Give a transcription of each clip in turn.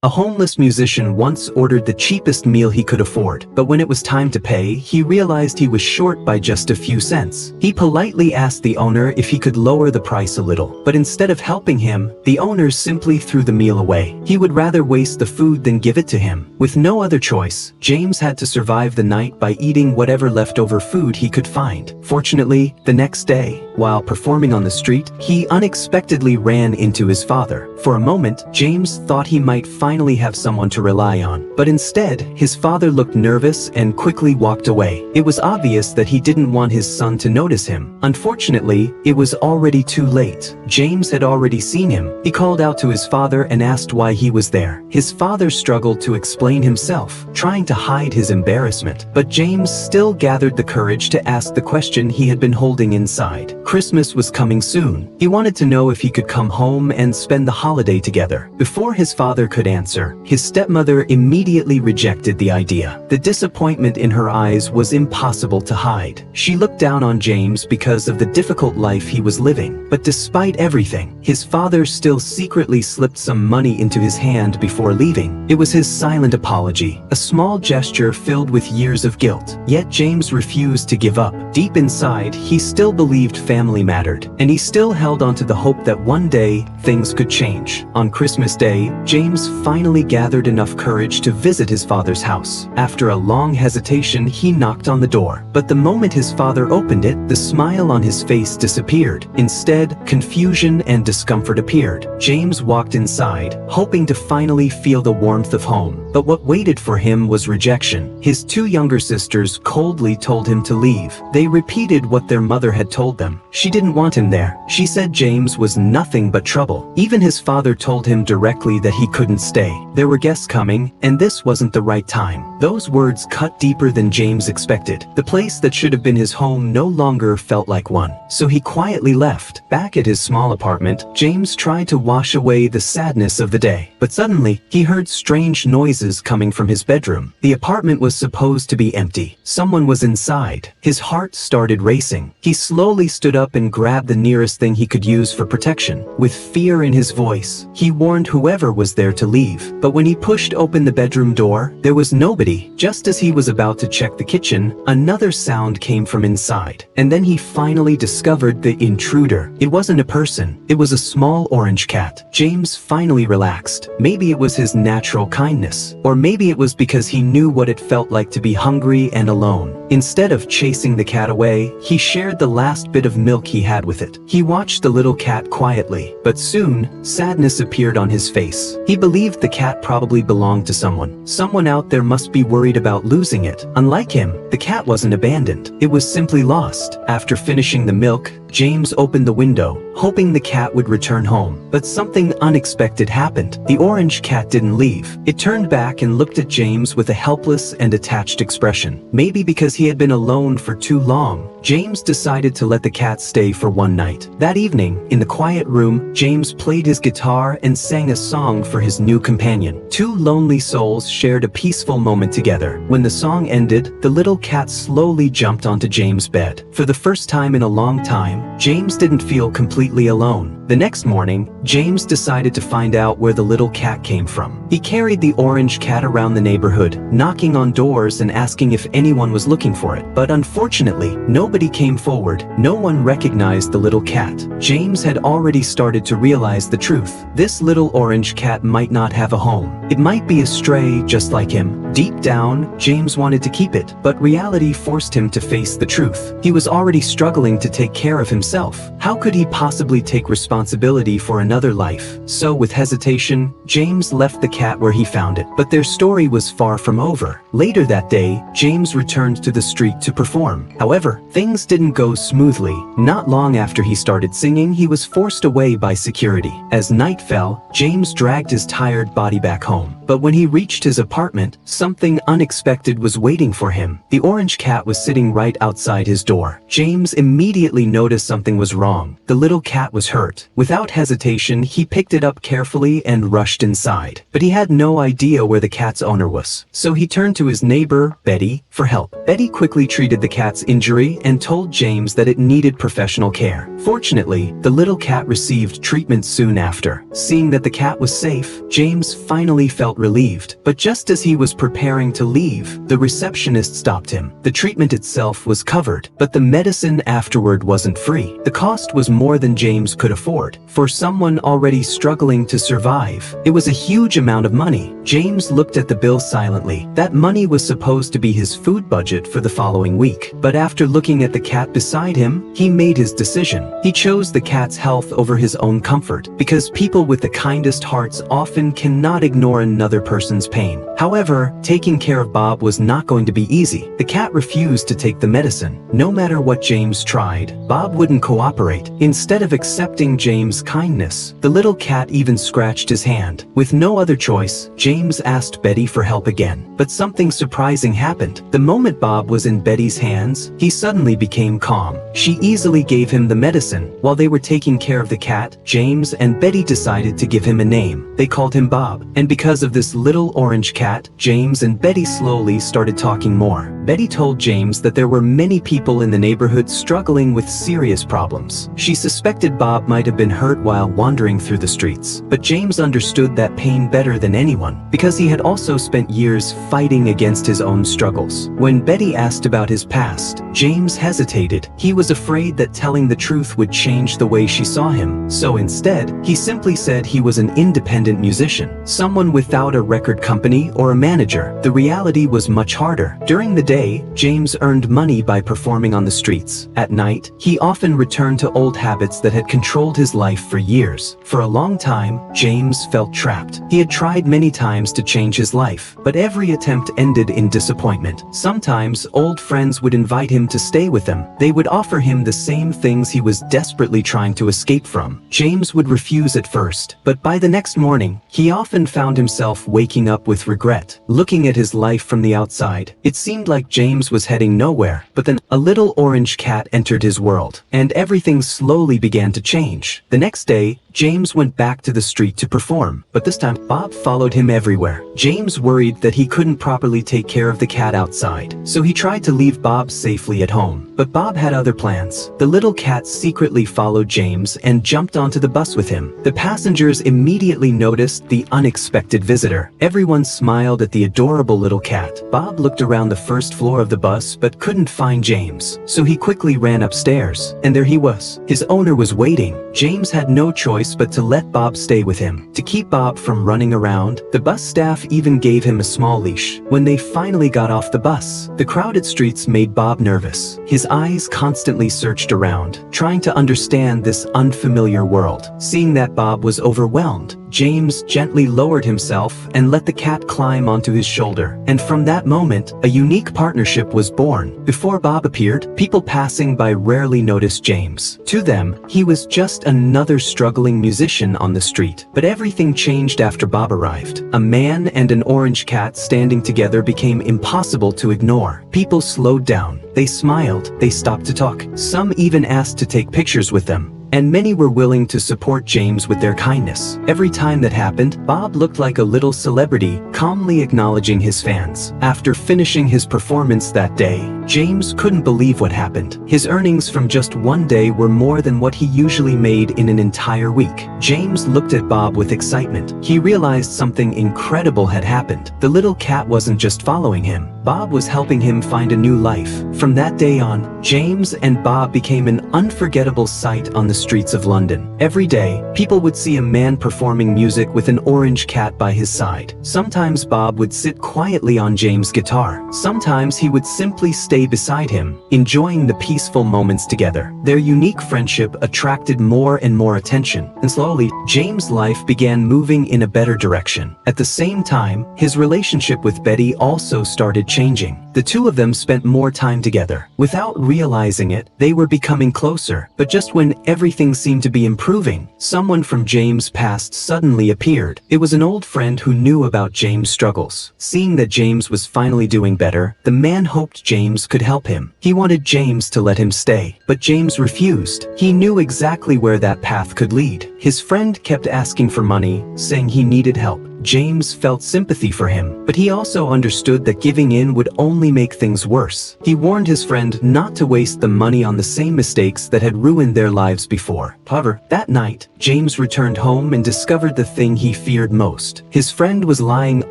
A homeless musician once ordered the cheapest meal he could afford, but when it was time to pay, he realized he was short by just a few cents. He politely asked the owner if he could lower the price a little, but instead of helping him, the owner simply threw the meal away. He would rather waste the food than give it to him. With no other choice, James had to survive the night by eating whatever leftover food he could find. Fortunately, the next day, while performing on the street, he unexpectedly ran into his father. For a moment, James thought he might finally have someone to rely on, but instead, his father looked nervous and quickly walked away. It was obvious that he didn't want his son to notice him. Unfortunately, it was already too late. James had already seen him. He called out to his father and asked why he was there. His father struggled to explain himself, trying to hide his embarrassment, but James still gathered the courage to ask the question he had been holding inside. Christmas was coming soon. He wanted to know if he could come home and spend the holiday together. Before his father could answer, his stepmother immediately rejected the idea. The disappointment in her eyes was impossible to hide. She looked down on James because of the difficult life he was living. But despite everything, his father still secretly slipped some money into his hand before leaving. It was his silent apology, a small gesture filled with years of guilt. Yet James refused to give up. Deep inside, he still believed family mattered, and he still held on to the hope that one day, things could change. On Christmas Day, James finally gathered enough courage to visit his father's house. After a long hesitation, he knocked on the door. But the moment his father opened it, the smile on his face disappeared. Instead, confusion and discomfort appeared. James walked inside, hoping to finally feel the warmth of home. But what waited for him was rejection. His two younger sisters coldly told him to leave. They repeated what their mother had told them. She didn't want him there. She said James was nothing but trouble. Even his father told him directly that he couldn't stay. There were guests coming, and this wasn't the right time. Those words cut deeper than James expected. The place that should have been his home no longer felt like one. So he quietly left. Back at his small apartment, James tried to wash away the sadness of the day. But suddenly, he heard strange noises coming from his bedroom. The apartment was supposed to be empty. Someone was inside. His heart started racing. He slowly stood up and grabbed the nearest thing he could use for protection. With fear in his voice, he warned whoever was there to leave. But when he pushed open the bedroom door, there was nobody. Just as he was about to check the kitchen, another sound came from inside. And then he finally discovered the intruder. It wasn't a person. It was a small orange cat. James finally relaxed. Maybe it was his natural kindness. Or maybe it was because he knew what it felt like to be hungry and alone. Instead of chasing the cat away, he shared the last bit of milk he had with it. He watched the little cat quietly, but soon, sadness appeared on his face. He believed the cat probably belonged to someone. Someone out there must be worried about losing it. Unlike him, the cat wasn't abandoned. It was simply lost. After finishing the milk, James opened the window, hoping the cat would return home. But something unexpected happened. The orange cat didn't leave. It turned back and looked at James with a helpless and attached expression. Maybe because he had been alone for too long, James decided to let the cat stay for one night. That evening, in the quiet room, James played his guitar and sang a song for his new companion. Two lonely souls shared a peaceful moment together. When the song ended, the little cat slowly jumped onto James' bed. For the first time in a long time, James didn't feel completely alone. The next morning, James decided to find out where the little cat came from. He carried the orange cat around the neighborhood, knocking on doors and asking if anyone was looking for it. But unfortunately, nobody came forward. No one recognized the little cat. James had already started to realize the truth. This little orange cat might not have a home. It might be a stray just like him. Deep down, James wanted to keep it, but reality forced him to face the truth. He was already struggling to take care of himself. How could he possibly take responsibility for another life? So with hesitation, James left the cat where he found it. But their story was far from over. Later that day, James returned to the street to perform. However, things didn't go smoothly. Not long after he started singing, he was forced away by security. As night fell, James dragged his tired body back home. But when he reached his apartment, something unexpected was waiting for him. The orange cat was sitting right outside his door. James immediately noticed something was wrong. The little cat was hurt. Without hesitation, he picked it up carefully and rushed inside. But he had no idea where the cat's owner was. So he turned to his neighbor, Betty, for help. Betty quickly treated the cat's injury and told James that it needed professional care. Fortunately, the little cat received treatment soon after. Seeing that the cat was safe, James finally felt felt relieved. But just as he was preparing to leave, the receptionist stopped him. The treatment itself was covered, but the medicine afterward wasn't free. The cost was more than James could afford. For someone already struggling to survive, it was a huge amount of money. James looked at the bill silently. That money was supposed to be his food budget for the following week. But after looking at the cat beside him, he made his decision. He chose the cat's health over his own comfort, because people with the kindest hearts often cannot ignore another person's pain. However, taking care of Bob was not going to be easy. The cat refused to take the medicine. No matter what James tried, Bob wouldn't cooperate. Instead of accepting James' kindness, the little cat even scratched his hand. With no other choice, James asked Betty for help again. But something surprising happened. The moment Bob was in Betty's hands, he suddenly became calm. She easily gave him the medicine. While they were taking care of the cat, James and Betty decided to give him a name. They called him Bob. And because of this little orange cat, James and Betty slowly started talking more. Betty told James that there were many people in the neighborhood struggling with serious problems. She suspected Bob might have been hurt while wandering through the streets. But James understood that pain better than anyone, because he had also spent years fighting against his own struggles. When Betty asked about his past, James hesitated. He was afraid that telling the truth would change the way she saw him. So instead, he simply said he was an independent musician, someone without a record company or a manager. The reality was much harder. During the day, James earned money by performing on the streets. At night, he often returned to old habits that had controlled his life for years. For a long time, James felt trapped. He had tried many times to change his life, but every attempt ended in disappointment. Sometimes, old friends would invite him to stay with them. They would offer him the same things he was desperately trying to escape from. James would refuse at first, but by the next morning, he often found himself waking up with regret. Looking at his life from the outside, it seemed like James was heading nowhere. But then, a little orange cat entered his world, and everything slowly began to change. The next day, James went back to the street to perform, but this time, Bob followed him everywhere. James worried that he couldn't properly take care of the cat outside, so he tried to leave Bob safely at home. But Bob had other plans. The little cat secretly followed James and jumped onto the bus with him. The passengers immediately noticed the unexpected visitor. Everyone smiled at the adorable little cat. Bob looked around the first floor of the bus but couldn't find James, so he quickly ran upstairs, and there he was. His owner was waiting. James had no choice but to let Bob stay with him. To keep Bob from running around, the bus staff even gave him a small leash. When they finally got off the bus, the crowded streets made Bob nervous. His eyes constantly searched around, trying to understand this unfamiliar world. Seeing that Bob was overwhelmed, James gently lowered himself and let the cat climb onto his shoulder. And from that moment, a unique partnership was born. Before Bob appeared, people passing by rarely noticed James. To them, he was just another struggling musician on the street. But everything changed after Bob arrived. A man and an orange cat standing together became impossible to ignore. People slowed down. They smiled. They stopped to talk. Some even asked to take pictures with them. And many were willing to support James with their kindness. Every time that happened, Bob looked like a little celebrity, calmly acknowledging his fans. After finishing his performance that day, James couldn't believe what happened. His earnings from just one day were more than what he usually made in an entire week. James looked at Bob with excitement. He realized something incredible had happened. The little cat wasn't just following him. Bob was helping him find a new life. From that day on, James and Bob became an unforgettable sight on the streets of London. Every day, people would see a man performing music with an orange cat by his side. Sometimes Bob would sit quietly on James' guitar. Sometimes he would simply stay beside him, enjoying the peaceful moments together. Their unique friendship attracted more and more attention, and slowly, James' life began moving in a better direction. At the same time, his relationship with Betty also started changing. The two of them spent more time together. Without realizing it, they were becoming closer. But just when everything seemed to be improving, someone from James' past suddenly appeared. It was an old friend who knew about James' struggles. Seeing that James was finally doing better, the man hoped James could help him. He wanted James to let him stay, but James refused. He knew exactly where that path could lead. His friend kept asking for money, saying he needed help. James felt sympathy for him, but he also understood that giving in would only make things worse. He warned his friend not to waste the money on the same mistakes that had ruined their lives before. However, that night, James returned home and discovered the thing he feared most. His friend was lying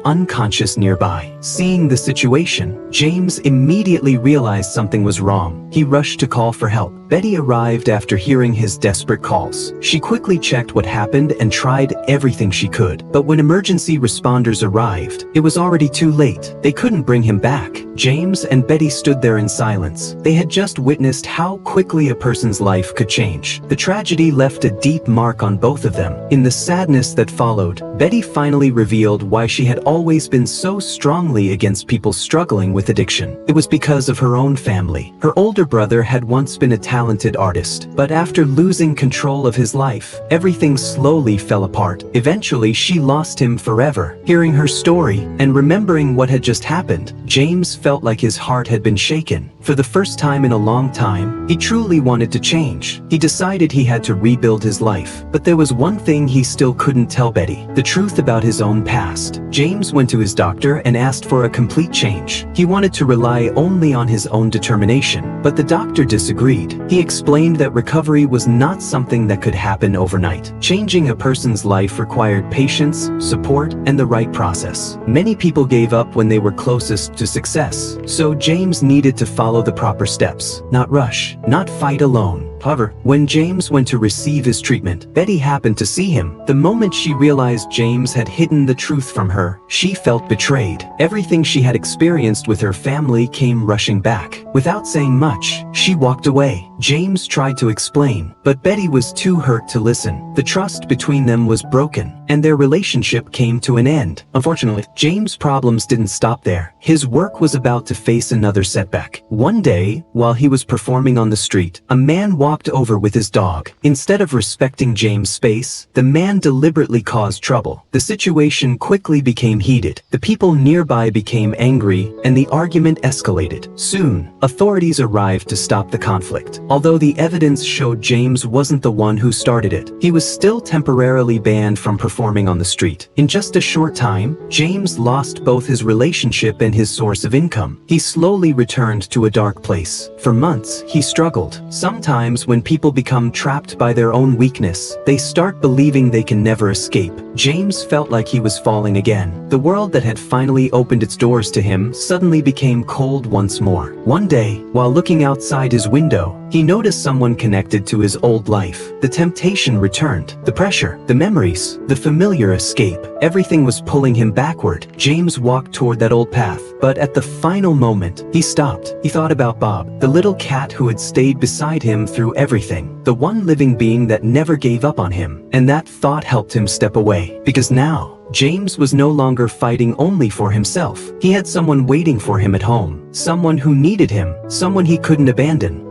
unconscious nearby. Seeing the situation, James immediately realized something was wrong. He rushed to call for help. Betty arrived after hearing his desperate calls. She quickly checked what happened and tried everything she could. But when emergency responders arrived, it was already too late. They couldn't bring him back. James and Betty stood there in silence. They had just witnessed how quickly a person's life could change. The tragedy left a deep mark on both of them. In the sadness that followed, Betty finally revealed why she had always been so strongly against people struggling with addiction. It was because of her own family. Her older brother had once been a talented artist, but after losing control of his life, everything slowly fell apart. Eventually, she lost him forever. Hearing her story and remembering what had just happened, James felt like his heart had been shaken. For the first time in a long time, he truly wanted to change. He decided he had to rebuild his life, but there was one thing he still couldn't tell Betty: the truth about his own past. James went to his doctor and asked for a complete change. He wanted to rely only on his own determination, but the doctor disagreed. He explained that recovery was not something that could happen overnight. Changing a person's life required patience, support, and the right process. Many people gave up when they were closest to success, so James needed to follow the proper steps, not rush, not fight alone. However, when James went to receive his treatment, Betty happened to see him. The moment she realized James had hidden the truth from her, she felt betrayed. Everything she had experienced with her family came rushing back. Without saying much, she walked away. James tried to explain, but Betty was too hurt to listen. The trust between them was broken, and their relationship came to an end. Unfortunately, James' problems didn't stop there. His work was about to face another setback. One day, while he was performing on the street, a man walked over with his dog. Instead of respecting James' space, the man deliberately caused trouble. The situation quickly became heated. The people nearby became angry, and the argument escalated. Soon, authorities arrived to stop the conflict. Although the evidence showed James wasn't the one who started it, he was still temporarily banned from performing on the street. In just a short time, James lost both his relationship and his source of income. He slowly returned to a dark place. For months, he struggled. Sometimes when people become trapped by their own weakness, they start believing they can never escape. James felt like he was falling again. The world that had finally opened its doors to him suddenly became cold once more. One day, while looking outside his window, he noticed someone connected to his old life. The temptation returned. The pressure, the memories, the familiar escape. Everything was pulling him backward. James walked toward that old path, but at the final moment, he stopped. He thought about Bob, the little cat who had stayed beside him through everything, the one living being that never gave up on him. And that thought helped him step away, because now, James was no longer fighting only for himself. He had someone waiting for him at home, someone who needed him, someone he couldn't abandon.